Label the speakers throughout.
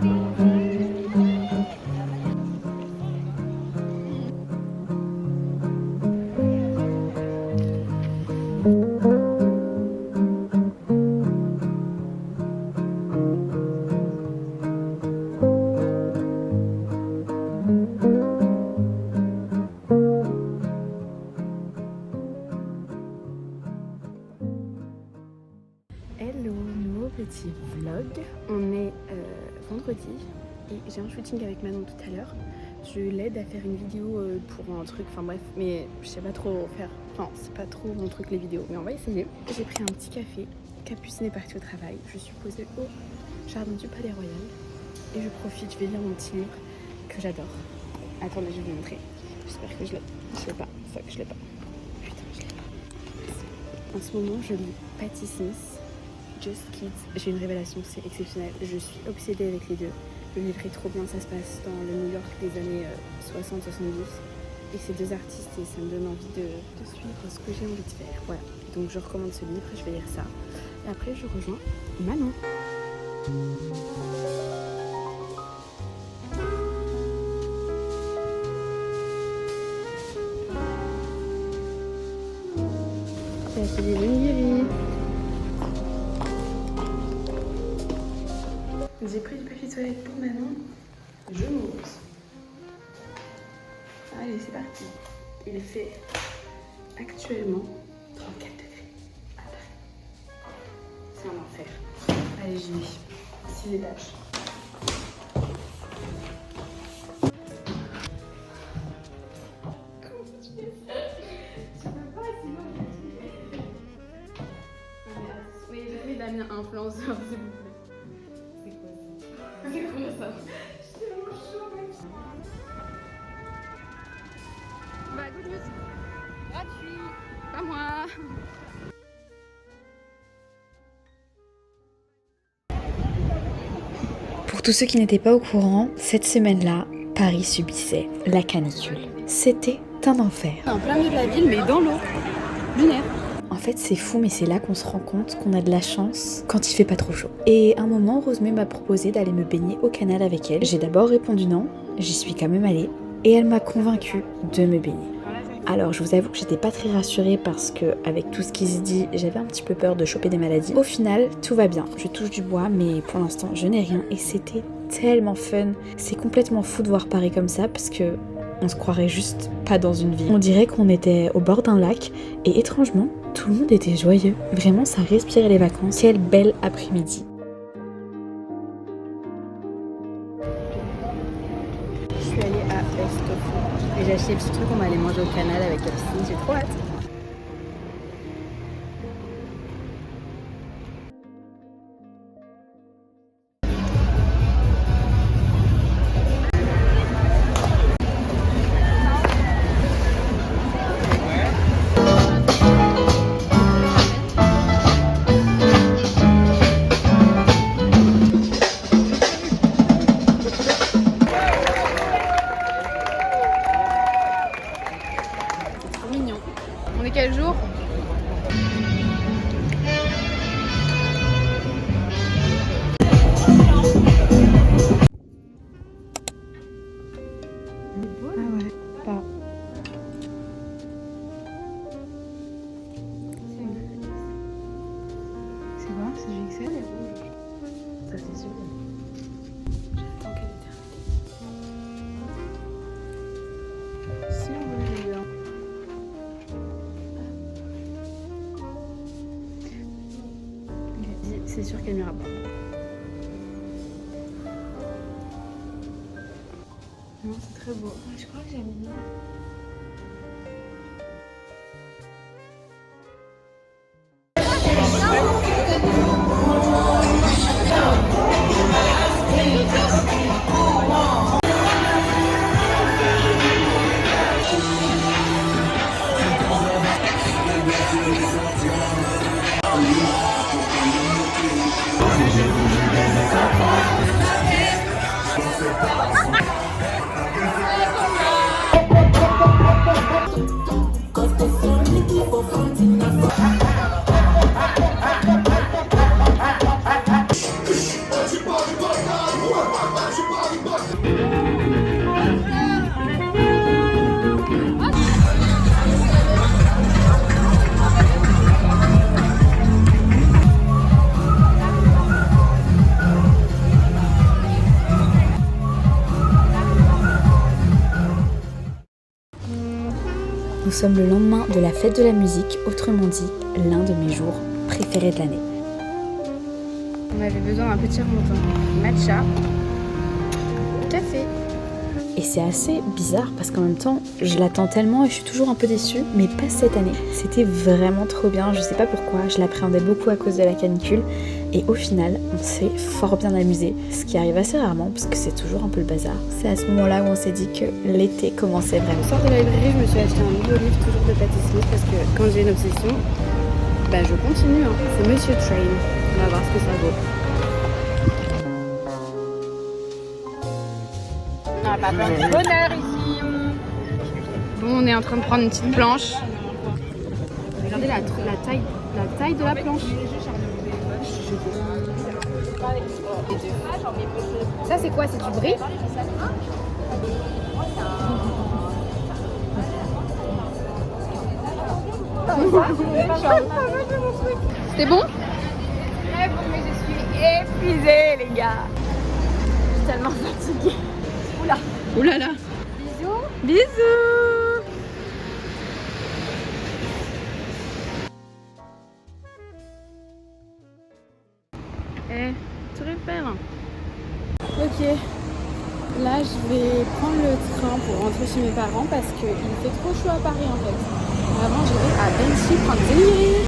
Speaker 1: Hello, nouveau petit vlog. On est vendredi et j'ai un shooting avec Manon tout à l'heure. Je l'aide à faire une vidéo pour un truc, enfin bref, mais je sais pas trop faire, enfin c'est pas trop mon truc les vidéos, mais on va essayer. J'ai pris un petit café, Capucine est partie au travail, je suis posée au jardin du Palais Royal et je profite, je vais lire mon petit livre que j'adore. Attendez, je vais vous montrer, j'espère que je l'ai, pas, fuck je l'ai pas, putain je l'ai pas. En ce moment je lis Patti Smith, Just Kids, j'ai une révélation, c'est exceptionnel, je suis obsédée avec les deux. Le livre est trop bien, ça se passe dans le New York des années 60-70 et ces deux artistes et ça me donne envie de suivre ce que j'ai envie de faire. Voilà, donc je recommande ce livre, je vais lire ça. Et après je rejoins Manon. T'as fait des onigiri. J'ai pris du papier toilette pour Manon. Je monte. Allez, c'est parti. Il fait actuellement 34 degrés à Paris. C'est un enfer. Allez, j'y vais. 6 étages. Comment tu fais ça? Je peux pas, sinon je vais. Mais jamais Damien influenceur, s'il vous plaît. C'est quoi ça? Je suis tellement chaud même. Bah, good news. Gratuit. Pas moi.
Speaker 2: Pour tous ceux qui n'étaient pas au courant, cette semaine-là, Paris subissait la canicule. C'était un enfer.
Speaker 1: En plein milieu de la ville, mais dans l'eau. Lunaire.
Speaker 2: En fait, c'est fou, mais c'est là qu'on se rend compte qu'on a de la chance quand il fait pas trop chaud. Et à un moment, Rosemée m'a proposé d'aller me baigner au canal avec elle. J'ai d'abord répondu non, j'y suis quand même allée, et elle m'a convaincue de me baigner. Alors, je vous avoue que j'étais pas très rassurée parce que, avec tout ce qui se dit, j'avais un petit peu peur de choper des maladies. Au final, tout va bien. Je touche du bois, mais pour l'instant, je n'ai rien, et c'était tellement fun. C'est complètement fou de voir Paris comme ça parce que on se croirait juste pas dans une ville. On dirait qu'on était au bord d'un lac et étrangement, tout le monde était joyeux. Vraiment, ça respirait les vacances. Quel bel après-midi.
Speaker 1: Je suis allée à Best of et j'ai acheté des petits trucs qu'on va aller manger au canal avec Capucine. J'ai trop hâte. On est quel jour?
Speaker 2: Ah ouais, pas. C'est quoi? C'est du XL?
Speaker 1: Ça c'est sûr. J'attends qu'elle termine. Si on veut les gars. C'est sûr qu'elle n'ira pas. Non, c'est très beau. Je crois que j'aime bien.
Speaker 2: Nous sommes le lendemain de la fête de la musique, autrement dit, l'un de mes jours préférés de l'année.
Speaker 1: On avait besoin d'un petit remontant. Matcha, café.
Speaker 2: Et c'est assez bizarre parce qu'en même temps, je l'attends tellement et je suis toujours un peu déçue, mais pas cette année. C'était vraiment trop bien, je sais pas pourquoi, je l'appréhendais beaucoup à cause de la canicule. Et au final, on s'est fort bien amusé, ce qui arrive assez rarement parce que c'est toujours un peu le bazar. C'est à ce moment-là où on s'est dit que l'été commençait vraiment.
Speaker 1: Au sort de la librairie, je me suis acheté un nouveau livre toujours de Patti Smith parce que quand j'ai une obsession, bah je continue. Hein. C'est Monsieur Train. On va voir ce que ça vaut. On n'a pas plein de bonheur ici. Bon, on est en train de prendre une petite planche. Regardez la taille de la planche. Ça c'est quoi? C'est du brie? C'était bon? Très bon, mais je suis épuisée les gars. Je suis tellement fatiguée. Oula. Oula là. Bisous. Bisous. Tu repères. Ok. Là, je vais prendre le train pour rentrer chez mes parents parce qu'il fait trop chaud à Paris en fait. Avant, j'irai à Benchi prendre des nuits.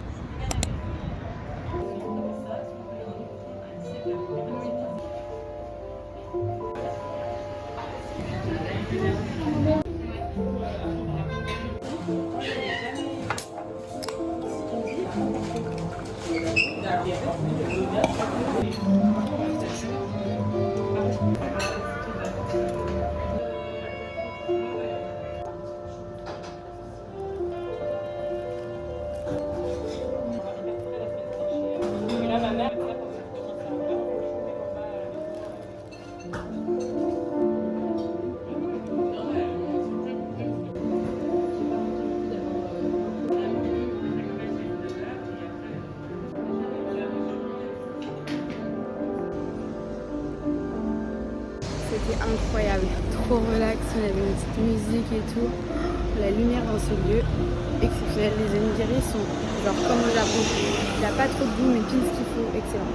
Speaker 1: C'était incroyable, trop relax, on avait une petite musique et tout. La lumière dans ce lieu, exceptionnel. Les onigiri sont genre comme au Japon. Il n'y a pas trop de goût mais pile ce qu'il faut, excellent.